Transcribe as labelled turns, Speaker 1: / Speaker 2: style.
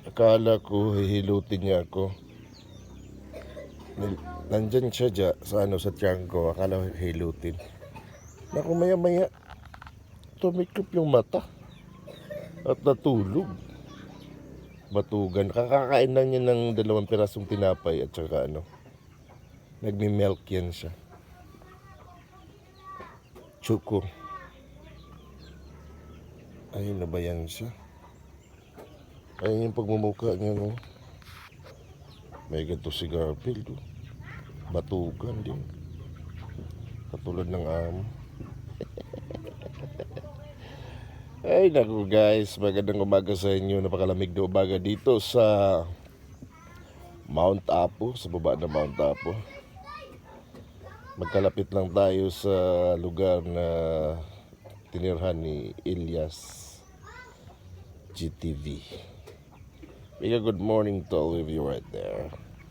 Speaker 1: Akala ko hihilutin niya ako. Nandyan siya sa sa tiyan ko. Akala ko hihilutin. Naku, maya maya tumiklop yung mata at natulog. Batugan. Kakakain lang niya ng 2 pirasong tinapay at saka nagmi-milk yan siya. Chuko. Ayun na ba yan siya? Ayun yung pagmumukha niya, no? May ganito si Garfield, oh. Batugan din. Katulad ng amo. Ay naku guys, magandang umaga sa inyo. Napakalamig na umaga dito sa Mount Apo, sa baba ng Mount Apo. Magkalapit lang tayo sa lugar na tinirhan ni Elias GTV. Make a good morning to all of you right there.